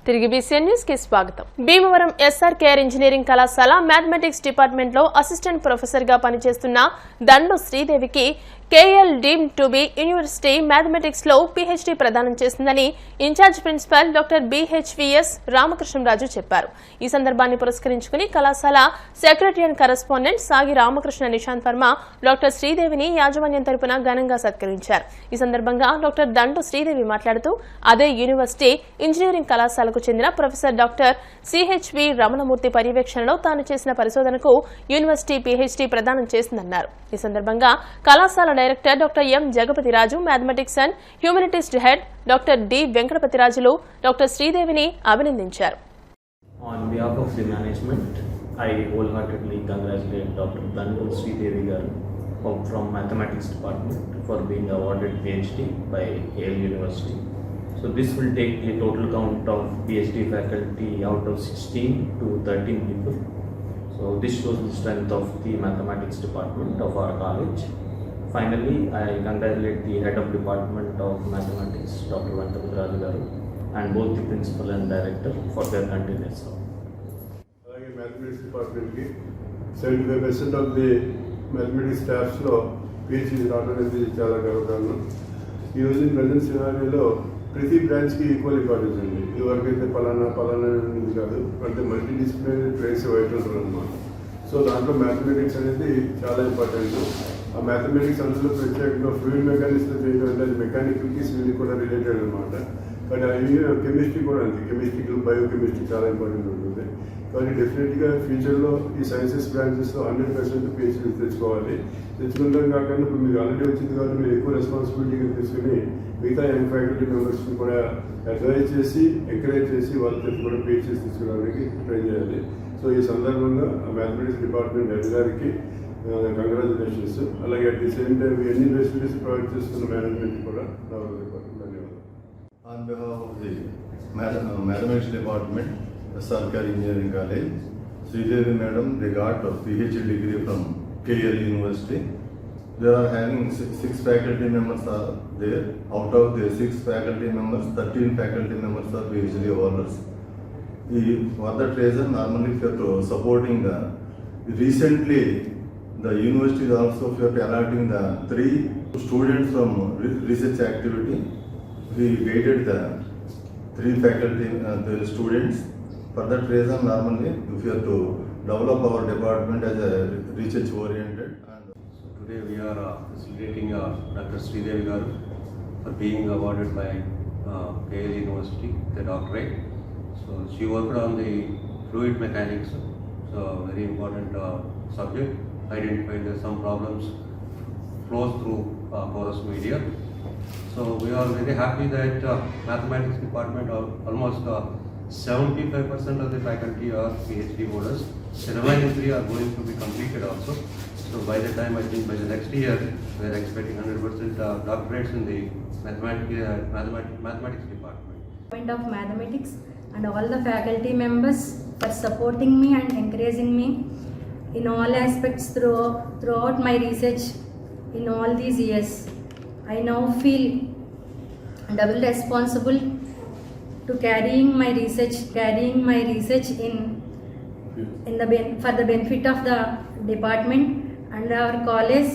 తిరిగి BCN news కి స్వాగతం. భీమవరం ఎస్ఆర్కేఆర్ ఇంజనీరింగ్ కళాశాల మ్యాథమెటిక్స్ డిపార్ట్మెంట్ లో అసిస్టెంట్ ప్రొఫెసర్ గా పనిచేస్తున్న దండు శ్రీదేవికి KL deemed to be university mathematics లో పీహెచ్డీ ప్రదానం చేసిందని incharge principal doctor BHVS Ramakrishnaraju చెప్పారు. ఈ సందర్భాన్ని పురస్కరించుకుని కళాశాల secretary and correspondent Sagi Ramakrishna Nishant Varma doctor శ్రీదేవిని యాజమాన్యం తరపున ఘనంగా సత్కరించారు. ఈ సందర్భంగా డాక్టర్ దండు శ్రీదేవి మాట్లాడుతూ అదే యూనివర్సిటీ ఇంజనీరింగ్ కళాశాలకు చెందిన ప్రొఫెసర్ డాక్టర్ సిహెచ్వి రమణమూర్తి పర్యవేక్షణలో తాను చేసిన పరిశోధనకు యూనివర్సిటీ పీహెచ్డీ ప్రదానం చేసిందన్నారు. ఈ సందర్భంగా కళాశాల director doctor M Jagapathiraju, mathematics and humanities head doctor D వెంకటపతిరాజులు డాక్టర్ శ్రీదేవిని అభినందించారు. On behalf of the management, I wholeheartedly congratulate Dr. Dandu Sridevi garu from Mathematics Department for being awarded PhD by Yale University. So this will take the total count of PhD faculty out of 16 to 13 people. So this shows the strength of the Mathematics Department of our college. Finally, I congratulate the head of Department of Mathematics, Dr. Venkatapati garu, and both the principal and director for their continuous support. Mathematics Department ki 75% of the mathematics staffs lo PhD రావడం అనేది చాలా గర్వకారణం. ఈ రోజు present సినారియోలో ప్రతి బ్రాంచ్కి equal importance ఉంది. ఇదివరకైతే పలానా అనేది కాదు, అంటే మల్టీ డిసిప్లినరీ ట్రేస్ వైట్ ఉంటారు అనమాట. సో దాంట్లో మ్యాథమెటిక్స్ అనేది చాలా ఇంపార్టెంట్. ఆ మ్యాథమెటిక్స్ అందులో ప్రత్యేకంగా ఫ్లూయిడ్ మెకానిక్స్లో చేయడం అంటే అది మెకానికల్కి సివిల్ కూడా రిలేటెడ్ అనమాట. కానీ అవి కెమిస్ట్రీ కూడా అంతే, కెమిస్ట్రీ బయోకెమిస్ట్రీ చాలా ఇంపార్టెంట్ ఉంటుంది. కానీ డెఫినెట్గా ఫ్యూచర్లో ఈ సైన్సెస్ బ్రాంచెస్లో 100% PhD తెచ్చుకోవాలి. తెచ్చుకుంటాం కాకుండా ఇప్పుడు మీకు ఆల్రెడీ వచ్చింది కాబట్టి మీరు ఎక్కువ రెస్పాన్సిబిలిటీగా తీసుకుని మిగతా యంగ్ ఫ్యాకల్టీ మెంబర్స్ని కూడా అడ్వైజ్ చేసి ఎంకరేజ్ చేసి వాళ్ళతో కూడా PhD తీసుకోవడానికి ట్రై చేయాలి. సో ఈ సందర్భంగా మ్యాథమెటిక్స్ డిపార్ట్మెంట్ హెడ్ గారికి కంగ్రాచులేషన్స్. అలాగే అట్ ది సేమ్ టైం ఎన్ని ఫెసిలిటీస్ ప్రొవైడ్ చేస్తున్న మేనేజ్మెంట్ కూడా ధన్యవాదాలు. On behalf of the Mathematics Department, SRKR Engineering College, Sridevi Madam, they got a PhD degree from KL University. They are having six faculty members are there. Out of the 6 faculty members, 13 faculty members are PhD holders. For that reason, normally if you are supporting recently the university is also allotting the 3 students from research activity. We guided the 3 faculty the students. For that reason, normally if you have to develop our department as a research oriented. So today we are facilitating Dr. Sridevi garu for being awarded by KL University the doctorate. So she worked on the fluid mechanics, so very important subject. Identified that some problems flows through porous media. So we are very happy that Mathematics Department almost 75% of the faculty are PhD holders. The remaining 3 are going to be completed also. So by the time, I think by the next year, we are expecting 100% doctorates in the mathematics department. Point of mathematics and all the faculty members for supporting me and encouraging me in all aspects throughout my research in all these years. I now feel double responsible to carrying my research for the benefit of the department and our college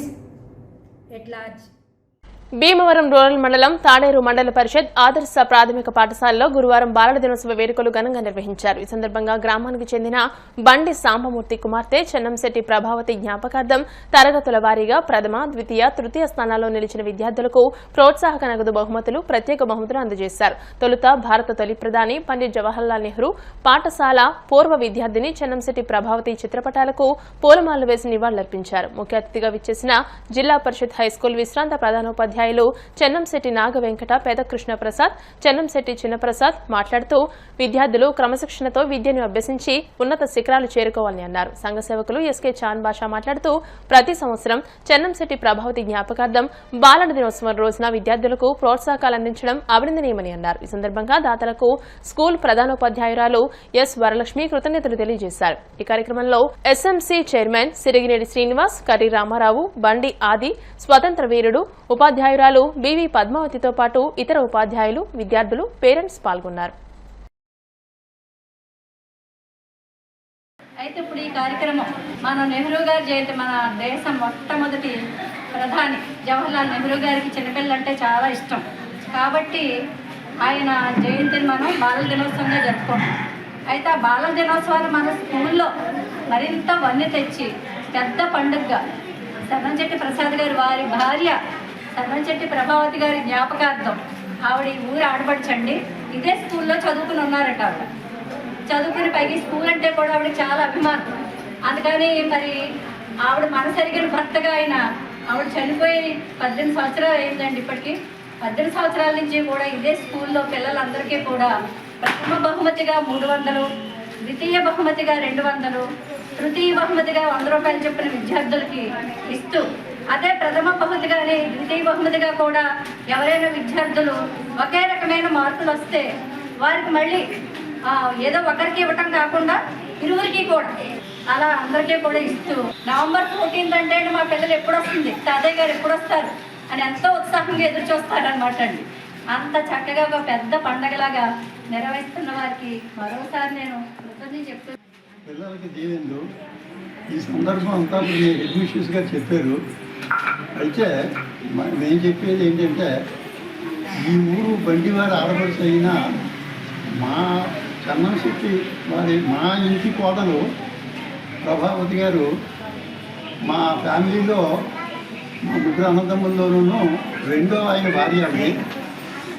at large. Bhimavaram rural మండలం తాడేరు మండల పరిషత్ ఆదర్శ ప్రాథమిక పాఠశాలలో గురువారం బాలల దినోత్సవ వేడుకలు ఘనంగా నిర్వహించారు. ఈ సందర్భంగా గ్రామానికి చెందిన బండి సాంబమూర్తి కుమార్తె చెన్నంశెట్టి ప్రభావతి జ్ఞాపకార్థం తరగతుల వారీగా ప్రథమ, ద్వితీయ, తృతీయ స్థానాల్లో నిలిచిన విద్యార్థులకు ప్రోత్సాహక నగదు బహుమతులు, ప్రత్యేక బహుమతులు అందజేశారు. తొలుత భారత తొలి ప్రధాని పండిట్ జవహర్లాల్ నెహ్రూ పాఠశాల పూర్వ విద్యార్థిని చెన్నంశెట్టి ప్రభావతి చిత్రపటాలకు పూలమాలలు వేసి నివాళులర్పించారు. ముఖ్య అతిథిగా విచ్చేసిన జిల్లా పరిషత్ హైస్కూల్ విశ్రాంత ప్రధానోపాధ్యాయులు చెన్నంశెట్టి నాగవెంకట, పేదకృష్ణ ప్రసాద్, చెన్నంశెట్టి చిన్నప్రసాద్ మాట్లాడుతూ విద్యార్థులు క్రమశిక్షణతో విద్యను అభ్యసించి ఉన్నత శిఖరాలు చేరుకోవాలని అన్నారు. సంఘ సేవకులు ఎస్కే చాన్ బాషా మాట్లాడుతూ ప్రతి సంవత్సరం చెన్నంశెట్టి ప్రభావతి జ్ఞాపకార్థం బాలల దినోత్సవం రోజున విద్యార్థులకు ప్రోత్సాహకాలు అందించడం అభినందనీయమని అన్నారు. ఈ సందర్భంగా దాతలకు స్కూల్ ప్రధానోపాధ్యాయురాలు ఎస్ వరలక్ష్మి కృతజ్ఞతలు తెలియజేశారు. ఈ కార్యక్రమంలో ఎస్ఎంసీ చైర్మన్ సిరిగినేడి శ్రీనివాస్, కర్రి రామారావు, బండి ఆది, స్వతంత్ర వీరుడు, ఉపాధ్యాయురాలు బివి పద్మావతితో పాటు ఇతర ఉపాధ్యాయులు, విద్యార్థులు, పేరెంట్స్ పాల్గొన్నారు. అయితే ఇప్పుడు ఈ కార్యక్రమం మన నెహ్రూ గారి జయంతి, మన దేశం మొట్టమొదటి ప్రధాని జవహర్లాల్ నెహ్రూ గారికి చిన్నపిల్లలంటే చాలా ఇష్టం కాబట్టి ఆయన జయంతిని మనం బాలల దినోత్సవంగా జరుపుకుంటాం. అయితే ఆ బాలల దినోత్సవాన్ని మన స్కూల్లో మరింత వన్నె తెచ్చి పెద్ద పండుగగా సర్వంచెట్టి ప్రసాద్ గారి వారి భార్య సర్వంచెట్టి ప్రభావతి గారి జ్ఞాపకార్థం ఆవిడ ఈ ఊరు ఆడపడచండి ఇదే స్కూల్లో చదువుకుని ఉన్నారట. ఆవిడ చదువుకుని పైకి స్కూల్ అంటే కూడా ఆవిడ చాలా అభిమానం. అందుకని మరి ఆవిడ మనసరిగిన భర్తగా ఆవిడ చనిపోయి 18 సంవత్సరాలు అయిందండి. ఇప్పటికీ 18 సంవత్సరాల నుంచి కూడా ఇదే స్కూల్లో పిల్లలందరికీ కూడా ప్రథమ బహుమతిగా 300, ద్వితీయ బహుమతిగా 200, తృతీయ బహుమతిగా 100 రూపాయలు చెప్పిన విద్యార్థులకి ఇస్తూ, అదే ప్రథమ బహుమతిగానే ద్వితీయ బహుమతిగా కూడా ఎవరైనా విద్యార్థులు ఒకే రకమైన మార్కులు వస్తే వారికి మళ్ళీ ఏదో ఒకరికి ఇవ్వటం కాకుండా ఇరువురికి కూడా అలా అందరికీ కూడా ఇస్తూ నవంబర్ 14 అంటే మా పిల్లలు ఎప్పుడు వస్తుంది, తాతయ్య గారు ఎప్పుడు వస్తారు అని ఎంతో ఉత్సాహంగా ఎదురు చూస్తారనమాట అండి. అంత చక్కగా ఒక పెద్ద పండగలాగా నిర్వహిస్తున్న వారికి మరోసారి నేను కృతజ్ఞతలు చెప్తున్నాను. పిల్లలకి దీవెనలు ఈ సందర్భం అంతా మీరు హెడ్మిషన్స్గా చెప్పారు. అయితే నేను చెప్పేది ఏంటంటే ఈ ఊరు బండివారి ఆడపడుచు అయిన మా చన్నంశెట్టి మా ఇంటి కోడలు ప్రభావతి గారు మా ఫ్యామిలీలో మా ముగ్గురు అన్నదమ్ముల్లోనూ రెండో ఆయన భార్య అండి.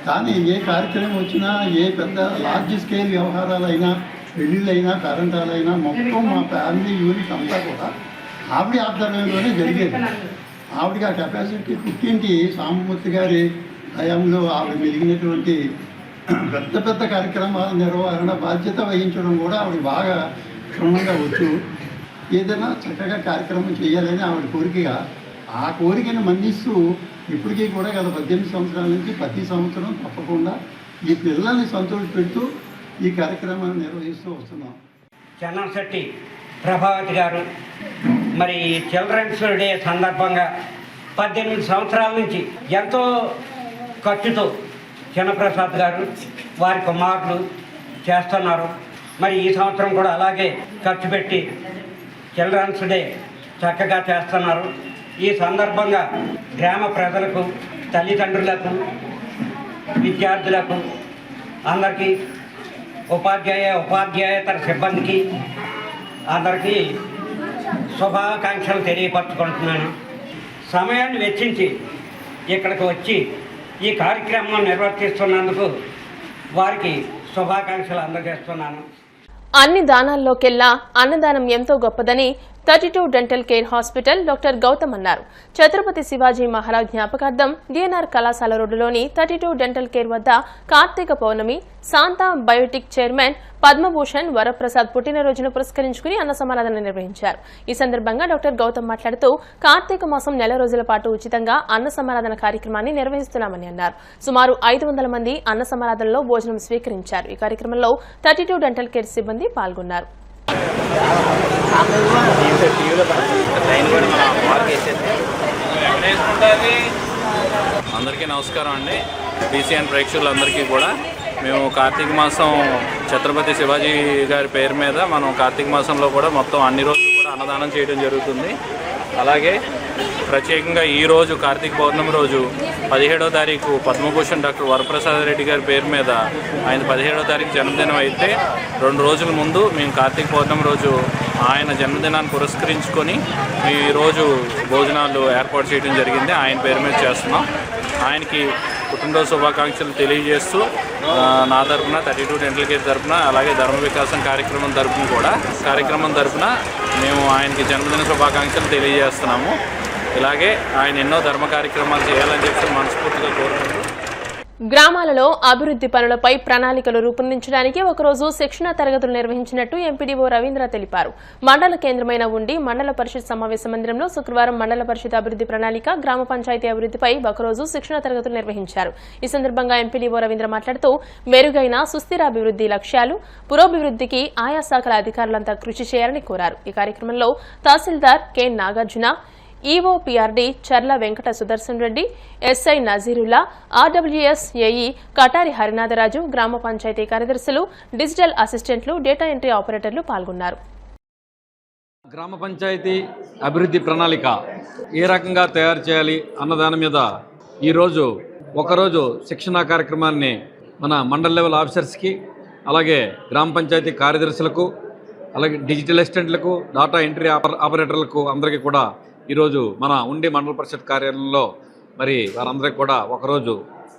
కానీ ఏ కార్యక్రమం వచ్చినా ఏ పెద్ద లార్జ్ స్కేల్ వ్యవహారాలైనా పెళ్ళిళ్ళైనా కరెంటాలైనా మొత్తం మా ఫ్యామిలీ యూనిట్ అంతా కూడా ఆవిడ ఆధ్వర్యంలోనే జరిగేది. ఆవిడకి ఆ కెపాసిటీ పుట్టింటి సాంబమూర్తి గారి హయాంలో ఆవిడ మెలిగినటువంటి పెద్ద పెద్ద కార్యక్రమాల నిర్వహణ బాధ్యత వహించడం కూడా ఆవిడ బాగా క్షుణ్ణంగా వచ్చు. ఏదైనా చక్కగా కార్యక్రమం చేయాలని ఆవిడ కోరికగా ఆ కోరికను మన్నిస్తూ ఇప్పటికీ కూడా గత 18 సంవత్సరాల నుంచి ప్రతి సంవత్సరం తప్పకుండా ఈ పిల్లల్ని సంతోషపెడుతూ ఈ కార్యక్రమాన్ని నిర్వహిస్తూ వస్తున్నాం. చన్నంశెట్టి ప్రభావతి గారు మరి చిల్డ్రన్స్ డే సందర్భంగా 18 సంవత్సరాల నుంచి ఎంతో ఖర్చుతో చిన్నప్రసాద్ గారు వారి కుమారులు చేస్తున్నారు. మరి ఈ సంవత్సరం కూడా అలాగే ఖర్చు పెట్టి చిల్డ్రన్స్ డే చక్కగా చేస్తున్నారు. ఈ సందర్భంగా గ్రామ ప్రజలకు, తల్లిదండ్రులకు, విద్యార్థులకు అందరికీ, ఉపాధ్యాయేతర సిబ్బందికి అందరికీ శుభాకాంక్షలు తెలియపరచుకుంటున్నాను. సమయాన్ని వెచ్చించి ఇక్కడికి వచ్చి ఈ కార్యక్రమం నిర్వర్తిస్తున్నందుకు వారికి శుభాకాంక్షలు అందజేస్తున్నాను. అన్ని దానాల్లోకెల్లా అన్నదానం ఎంతో గొప్పదని 32 dental care hospital doctor Gautam అన్నారు. ఛత్రపతి శివాజీ మహారాజ్ జ్ఞాపకార్థం డిఎన్ఆర్ కళాశాల రోడ్డులోని 32 డెంటల్ కేర్ వద్ద కార్తీక పౌర్ణమి శాంతా బయోటిక్ చైర్మన్ పద్మభూషణ్ వరప్రసాద్ పుట్టినరోజును పురస్కరించుకుని అన్న సమారాధన నిర్వహించారు. ఈ సందర్భంగా డాక్టర్ గౌతమ్ మాట్లాడుతూ కార్తీక మాసం నెల రోజుల పాటు ఉచితంగా అన్న సమారాధన కార్యక్రమాన్ని నిర్వహిస్తున్నామని అన్నారు. సుమారు 500 మంది అన్న సమారాధనలో భోజనం స్వీకరించారు. ఈ కార్యక్రమంలో 32 డెంటల్ కేర్ సిబ్బంది పాల్గొన్నారు. అందరికీ నమస్కారం అండి. బీసీఎన్ ప్రేక్షకులందరికీ కూడా మేము కార్తీక మాసం ఛత్రపతి శివాజీ గారి పేరు మీద మనం కార్తీక మాసంలో కూడా మొత్తం అన్ని రోజులు కూడా అన్నదానం చేయడం జరుగుతుంది. అలాగే ప్రత్యేకంగా ఈరోజు కార్తీక పౌర్ణమి రోజు 17వ తారీఖు పద్మభూషణ్ డాక్టర్ వరప్రసాద్ రెడ్డి గారి పేరు మీద ఆయన 17వ తారీఖు జన్మదినం అయితే 2 రోజుల ముందు మేము కార్తీక పౌర్ణమి రోజు ఆయన జన్మదినాన్ని పురస్కరించుకొని ఈరోజు భోజనాలు ఏర్పాటు చేయడం జరిగింది. ఆయన పేరు మీద చేస్తున్నాం. ఆయనకి పుట్టినరోజు శుభాకాంక్షలు తెలియజేస్తూ నా తరఫున 32 డెంటల్ కేర్ తరఫున అలాగే ధర్మ వికాసం కార్యక్రమం తరఫున మేము ఆయనకి జన్మదిన శుభాకాంక్షలు తెలియజేస్తున్నాము. ఇలాగే ఆయన ఎన్నో ధర్మ కార్యక్రమాలు చేయాలని చెప్పి మనస్ఫూర్తిగా కోరుకుంటూ గ్రామాలలో అభివృద్ది పనులపై ప్రణాళికలు రూపొందించడానికి ఒకరోజు శిక్షణా తరగతులు నిర్వహించినట్టు ఎంపీడీఓ రవీంద్ర తెలిపారు. మండల కేంద్రమైన ఉండి మండల పరిషత్ సమావేశ మందిరంలో శుక్రవారం మండల పరిషత్ అభివృద్ది ప్రణాళిక, గ్రామ పంచాయతీ అభివృద్దిపై ఒకరోజు శిక్షణా తరగతులు నిర్వహించారు. ఈ సందర్భంగా ఎంపీడీఓ రవీంద్ర మాట్లాడుతూ మెరుగైన సుస్థిరాభివృద్ది లక్ష్యాలు, పురోభివృద్దికి ఆయా శాఖల అధికారులంతా కృషి చేయాలని కోరారు. ఈ కార్యక్రమంలో tahsildar K Nagarjuna, EOPRD Charla Venkata Sudarshan Reddy, SI Nazirullah, RWS AE Katari Harinatharaju, గ్రామ పంచాయతీ కార్యదర్శులు, డిజిటల్ అసిస్టెంట్లు, డేటా ఎంట్రీ ఆపరేటర్లు పాల్గొన్నారు. గ్రామ పంచాయతీ అభివృద్ధి ప్రణాళిక ఏ రకంగా తయారు చేయాలి అన్న దాని మీద ఈరోజు ఒకరోజు శిక్షణా కార్యక్రమాన్ని మన మండల్ లెవెల్ ఆఫీసర్స్కి, అలాగే గ్రామ పంచాయతీ కార్యదర్శులకు, అలాగే డిజిటల్ అసిస్టెంట్లకు, డేటా ఎంట్రీ ఆపరేటర్లకు అందరికీ కూడా ఈరోజు మన ఉండి మండల పరిషత్ కార్యాలయంలో మరి వారందరికీ కూడా ఒకరోజు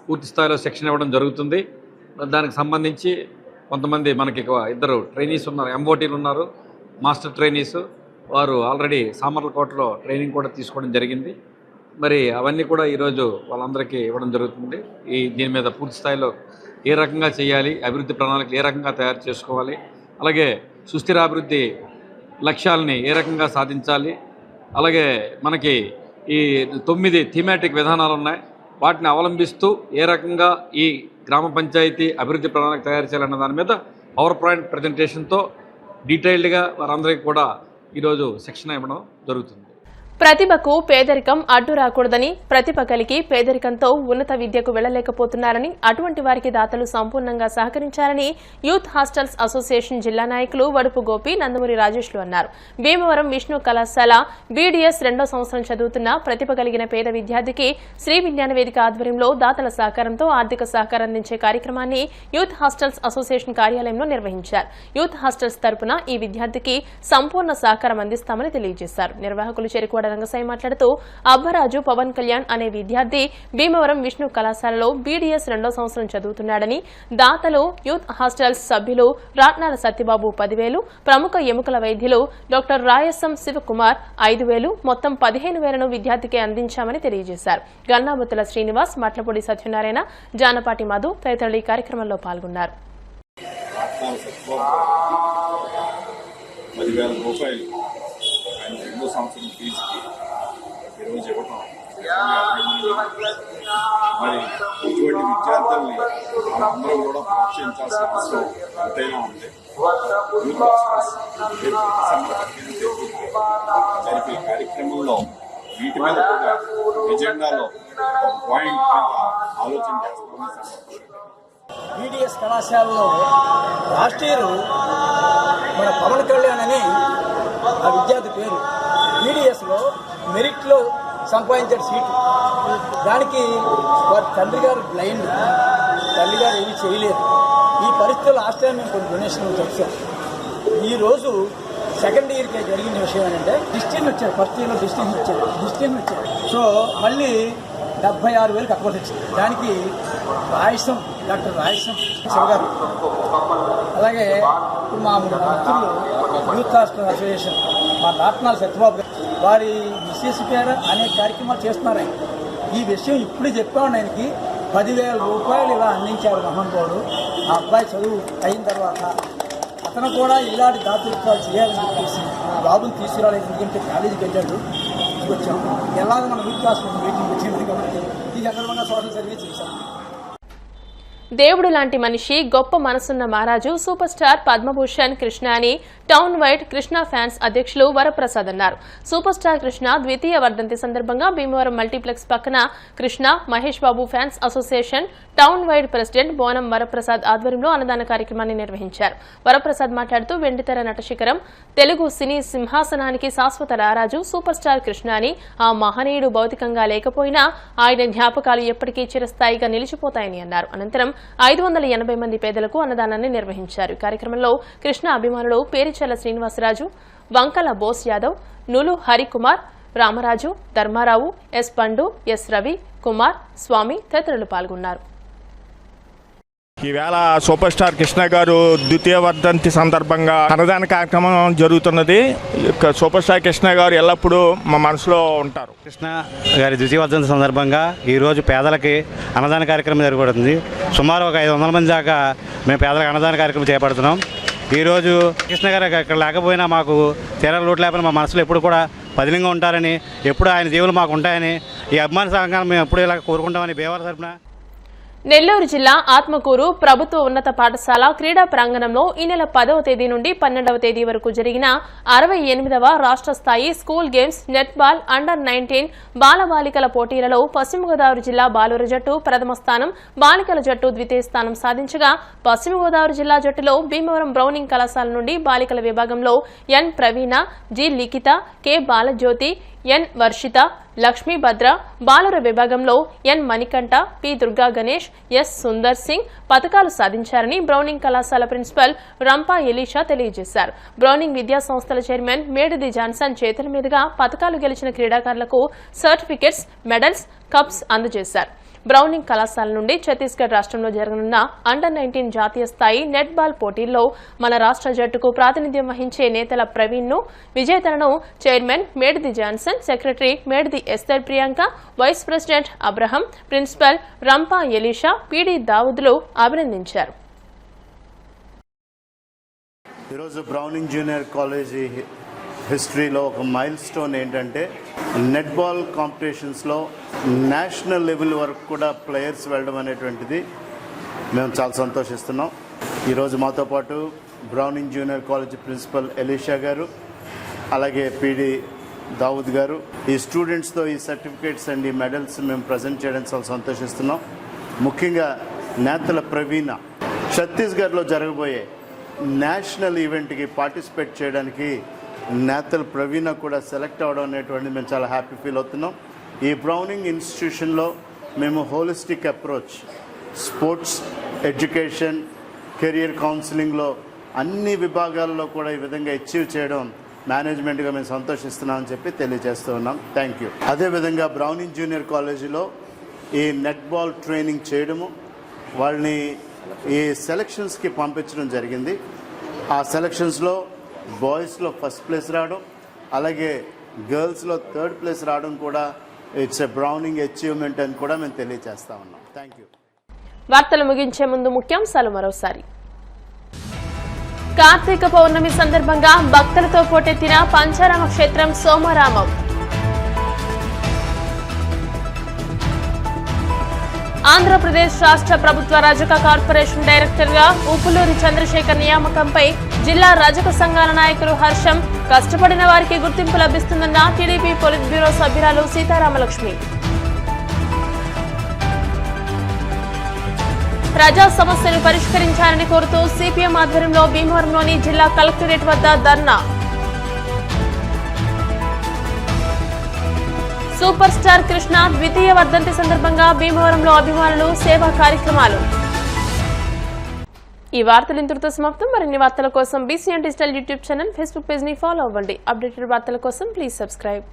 పూర్తి స్థాయిలో శిక్షణ ఇవ్వడం జరుగుతుంది. దానికి సంబంధించి కొంతమంది మనకి ఇద్దరు ట్రైనీస్ ఉన్నారు, ఎంఓటీలు ఉన్నారు, మాస్టర్ ట్రైనీస్. వారు ఆల్రెడీ సామర్లకోటలో ట్రైనింగ్ కూడా తీసుకోవడం జరిగింది. మరి అవన్నీ కూడా ఈరోజు వాళ్ళందరికీ ఇవ్వడం జరుగుతుంది. దీని మీద పూర్తి స్థాయిలో ఏ రకంగా చేయాలి, అభివృద్ధి ప్రణాళికలు ఏ రకంగా తయారు చేసుకోవాలి, అలాగే సుస్థిర అభివృద్ధి లక్ష్యాలని ఏ రకంగా సాధించాలి, అలాగే మనకి ఈ 9 థీమాటిక్ విధానాలు ఉన్నాయి. వాటిని అవలంబిస్తూ ఏ రకంగా ఈ గ్రామ పంచాయతీ అభివృద్ధి ప్రణాళిక తయారు చేయాలన్న దాని మీద పవర్ పాయింట్ ప్రజెంటేషన్తో డీటెయిల్డ్గా వారందరికీ కూడా ఈరోజు శిక్షణ ఇవ్వడం జరుగుతుంది. ప్రతిభకు పేదరికం అడ్డు రాకూడదని, ప్రతిభ కలిగి పేదరికంతో ఉన్నత విద్యకు వెళ్లలేకపోతున్నారని, అటువంటి వారికి దాతలు సంపూర్ణంగా సహకరించాలని యూత్ హాస్టల్స్ అసోసియేషన్ జిల్లా నాయకులు వడుపు గోపి, నందమూరి రాజేష్లు అన్నారు. భీమవరం విష్ణు కళాశాల బీడీఎస్ 2వ సంవత్సరం చదువుతున్న ప్రతిభ కలిగిన పేద విద్యార్థికి శ్రీ విజ్ఞాన వేదిక ఆధ్వర్యంలో దాతల సహకారంతో ఆర్థిక సహకారం అందించే కార్యక్రమాన్ని యూత్ హాస్టల్స్ అసోసియేషన్ కార్యాలయంలో నిర్వహించారు. యూత్ హాస్టల్స్ తరపున ఈ విద్యార్థికి సంపూర్ణ సహకారం అందిస్తామని తెలియజేశారు. నిర్వాహకులు చెరుకువాడ రంగసాయి మాట్లాడుతూ అబ్బరాజు పవన్ కళ్యాణ్ అనే విద్యార్థి భీమవరం విష్ణు కళాశాలలో బీడీఎస్ 2వ సంవత్సరం చదువుతున్నాడని, దాతలు యూత్ హాస్టల్స్ సభ్యులు రాట్నాల సత్యబాబు 10,000, ప్రముఖ ఎముకల వైద్యులు డాక్టర్ రాయసం శివకుమార్ 5,000, మొత్తం 15,000ను విద్యార్థికి అందించామని తెలియజేశారు. గన్నాబుత్తుల శ్రీనివాస్, మట్లపూడి సత్యనారాయణ, జానపాటి మధు తదితరులు ఈ కార్యక్రమంలో పాల్గొన్నారు. ఆయన 2వ సంవత్సరం ఫీజుకి ఈరోజు ఇవ్వటం మరి ఇటువంటి విద్యార్థుల్ని మనందరం కూడా ప్రోత్సహించాల్సిన అవసరం ఎంతైనా ఉంది. జరిపే కార్యక్రమంలో వీటి మీద కూడా ఎజెండాలో పాయింట్ ఆలోచన చేస్తామని బీడీఎస్ కళాశాలలో లాస్ట్ ఇయర్ మన పవన్ కళ్యాణ్ అని ఆ విద్యార్థి పేరు బీడీఎస్లో మెరిట్లో సంపాదించాడు సీటు. దానికి వారి తండ్రి గారు బ్లైండ్, తల్లి గారు ఏమీ చేయలేదు. ఈ పరిస్థితుల్లో లాస్ట్ టైం మేము కొన్ని డొనేషన్లు వచ్చాం. ఈరోజు సెకండ్ ఇయర్కి జరిగిన విషయం ఏంటంటే డిస్టిన్ వచ్చారు. ఫస్ట్ ఇయర్లో డిస్టిన్ వచ్చారు. సో మళ్ళీ 76,000 కట్టుబడి వచ్చింది. దానికి రాయసం, డాక్టర్ రాయసం శివ గారు, అలాగే ఇప్పుడు మా మిత్రులు యూత్ హాస్టల్ అసోసియేషన్ మా రాట్నాల సత్యబాబు గారు, వారి మిస్సెస్ పేర అనేక కార్యక్రమాలు చేస్తున్నారు. ఆయన ఈ విషయం ఇప్పుడే చెప్పాను. ఆయనకి 10,000 రూపాయలు ఇలా అందించారు మహానుభావుడు. ఆ అబ్బాయి చదువు అయిన తర్వాత అతను కూడా ఇలాంటి దాతృత్వాలు చేయాలని చెప్పేసి బాబుని తీసుకురాలేదు. ఎందుకంటే కాలేజీకి వెళ్ళాడు, వచ్చాము. ఎలాగ మన యూత్ హాస్టల్ మీటింగ్ వచ్చింది కాబట్టి ఈ సందర్భంగా సోషల్ సర్వీస్ చేశాము. దేవుడు లాంటి మనిషి, గొప్ప మనసున్న మహారాజు, సూపర్ స్టార్ పద్మభూషణ్ కృష్ణ అని టౌన్ వైడ్ కృష్ణ ఫ్యాన్స్ అధ్యక్షులు వరప్రసాద్ అన్నారు. సూపర్ స్టార్ కృష్ణ ద్వితీయ వర్ధంతి సందర్భంగా భీమవరం మల్టీప్లెక్స్ పక్కన Krishna Mahesh Babu fans association town wide president Bonam Varaprasad ఆధ్వర్యంలో అన్నదాన కార్యక్రమాన్ని నిర్వహించారు. వరప్రసాద్ మాట్లాడుతూ వెండితెర నటశిఖరం, తెలుగు సినీ సింహాసనానికి శాశ్వత రారాజు సూపర్ స్టార్ కృష్ణ అని, ఆ మహనీయుడు భౌతికంగా లేకపోయినా ఆయన జ్ఞాపకాలు ఎప్పటికీ చిరస్థాయిగా నిలిచిపోతాయని అన్నారు. అనంతరం 580 మంది పేదలకు అన్నదానాన్ని నిర్వహించారు. ఈ కార్యక్రమంలో కృష్ణ అభిమానులు పేరిచెల్ల శ్రీనివాసరాజు, వంకల బోస్ యాదవ్, నులు హరికుమార్, రామరాజు, ధర్మారావు, ఎస్ పండు, ఎస్ రవి కుమార్, స్వామి తదితరులు పాల్గొన్నారు. ఈవేళ సూపర్ స్టార్ కృష్ణ గారు ద్వితీయ వర్ధంతి సందర్భంగా అన్నదాన కార్యక్రమం జరుగుతున్నది. సూపర్ స్టార్ కృష్ణ గారు ఎల్లప్పుడూ మా మనసులో ఉంటారు. కృష్ణ గారి ద్వితీయ వర్ధంతి సందర్భంగా ఈరోజు పేదలకి అన్నదాన కార్యక్రమం జరగబడుతుంది. సుమారు ఒక 500 మంది దాకా మేము పేదలకు అన్నదాన కార్యక్రమం చేపడుతున్నాం. ఈరోజు కృష్ణ గారు ఇక్కడ లేకపోయినా మాకు తీరాల లోటు లేకపోయినా మా మనసులో ఎప్పుడు కూడా పదిలంగా ఉంటారని, ఎప్పుడు ఆయన దేవులు మాకు ఉంటాయని, ఈ అభిమాన సంఘాలు మేము ఎప్పుడు ఇలా కోరుకుంటామని భీమవరం తరపున నెల్లూరు జిల్లా ఆత్మకూరు ప్రభుత్వ ఉన్నత పాఠశాల క్రీడా ప్రాంగణంలో ఈ నెల 10వ తేదీ నుండి 12వ తేదీ వరకు జరిగిన 68వ రాష్ట్ర స్థాయి స్కూల్ గేమ్స్ నెట్బాల్ అండర్-19 బాలబాలికల పోటీలలో పశ్చిమ గోదావరి జిల్లా బాలుర జట్టు ప్రథమ స్థానం, బాలికల జట్టు ద్వితీయ స్థానం సాధించగా పశ్చిమ గోదావరి జిల్లా జట్టులో భీమవరం బ్రౌనింగ్ కళాశాల నుండి బాలికల విభాగంలో ఎన్ ప్రవీణ, జి లిఖిత, కె బాలజ్యోతి, ఎన్ వర్షిత, లక్ష్మీ భద్ర, బాలుర విభాగంలో ఎన్ మణికంఠ, పి దుర్గా గణేష్, ఎస్ సుందర్ సింగ్ పతకాలు సాధించారని బ్రౌనింగ్ కళాశాల ప్రిన్సిపల్ రంపా ఎలీషా తెలియజేశారు. బ్రౌనింగ్ విద్యా సంస్థల చైర్మన్ మేడిది జాన్సన్ చేతుల మీదుగా పతకాలు గెలిచిన క్రీడాకారులకు సర్టిఫికెట్స్, మెడల్స్, కప్స్ అందజేశారు. బ్రౌనింగ్ కళాశాల నుండి ఛత్తీస్గఢ్ రాష్ట్రంలో జరగనున్న అండర్-19 జాతీయ స్థాయి నెట్ బాల్ పోటీల్లో మన రాష్ట్ర జట్టుకు ప్రాతినిధ్యం వహించే నేతల ప్రవీణ్ ను, విజేతలను chairman Medidi Johnson, secretary Medidi Esther Priyanka, vice president Abraham, principal Rampa Elisha, PD దావుద్లు అభినందించారు. ఈరోజు బ్రౌనింగ్ జూనియర్ కాలేజీ హిస్టరీలో ఒక మైల్ స్టోన్ ఏంటంటే నెట్బాల్ కాంపిటీషన్స్లో నేషనల్ లెవెల్ వరకు కూడా ప్లేయర్స్ వెళ్ళడం అనేటువంటిది మేము చాలా సంతోషిస్తున్నాం. ఈరోజు మాతో పాటు Browning junior college principal Elisha గారు, అలాగే పీడీ దావుద్ గారు, ఈ స్టూడెంట్స్తో ఈ సర్టిఫికేట్స్ అండ్ ఈ మెడల్స్ మేము ప్రజెంట్ చేయడం చాలా సంతోషిస్తున్నాం. ముఖ్యంగా నేతల ప్రవీణ ఛత్తీస్గఢ్లో జరగబోయే నేషనల్ ఈవెంట్కి పార్టిసిపేట్ చేయడానికి నేతల ప్రవీణ కూడా సెలెక్ట్ అవ్వడం అనేటువంటిది మేము చాలా హ్యాపీ ఫీల్ అవుతున్నాం. ఈ బ్రౌనింగ్ ఇన్స్టిట్యూషన్లో మేము holistic approach, sports, education, career కౌన్సిలింగ్లో అన్ని విభాగాల్లో కూడా ఈ విధంగా అచీవ్ చేయడం మేనేజ్మెంట్గా మేము సంతోషిస్తున్నామని చెప్పి తెలియజేస్తూ ఉన్నాం. Thank you. అదేవిధంగా బ్రౌనింగ్ జూనియర్ కాలేజీలో ఈ నెట్బాల్ ట్రైనింగ్ చేయడము, వాళ్ళని ఈ సెలక్షన్స్కి పంపించడం జరిగింది. ఆ సెలక్షన్స్లో బాయ్స్లో ఫస్ట్ ప్లేస్ రావడం, అలాగే గర్ల్స్లో థర్డ్ ప్లేస్ రావడం కూడా ఇట్స్ ఎ బ్రౌనింగ్ అచీవ్మెంట్ అని కూడా మేము తెలియజేస్తా ఉన్నాం. Thank you. వార్తలు ముగించే ముందు ముఖ్యాంశాలు మరోసారి. కార్తీక పౌర్ణమి సందర్భంగా భక్తులతో పోటెత్తిన పంచారామ క్షేత్రం సోమరామం. ఆంధ్రప్రదేశ్ రాష్ట్ర ప్రభుత్వ రజక కార్పొరేషన్ డైరెక్టర్ గా ఉప్పులూరి చంద్రశేఖర్ నియామకంపై జిల్లా రజక సంఘాల నాయకులు హర్షం. కష్టపడిన వారికి గుర్తింపు లభిస్తుందన్న టీడీపీ పొలిట్ బ్యూరో సభ్యురాలు సీతారామలక్ష్మి. ప్రజా సమస్యలు పరిష్కరించాలని కోరుతూ సిపిఎం ఆధ్వర్యంలో భీమవరంలోని జిల్లా కలెక్టరేట్ వద్ద ధర్నా. సూపర్ స్టార్ కృష్ణ ద్వితీయ వర్ధంతి సందర్భంగా భీమవరంలో అభిమానులు సేవా కార్యక్రమాలు. ఈ వార్తలు ఇంతటితో సమాప్తం. మరిన్ని వార్తల కోసం BCN digital YouTube channel, Facebook page ని ఫాలో అవ్వండి. అప్డేటెడ్ వార్తల కోసం ప్లీజ్ సబ్స్క్రైబ్.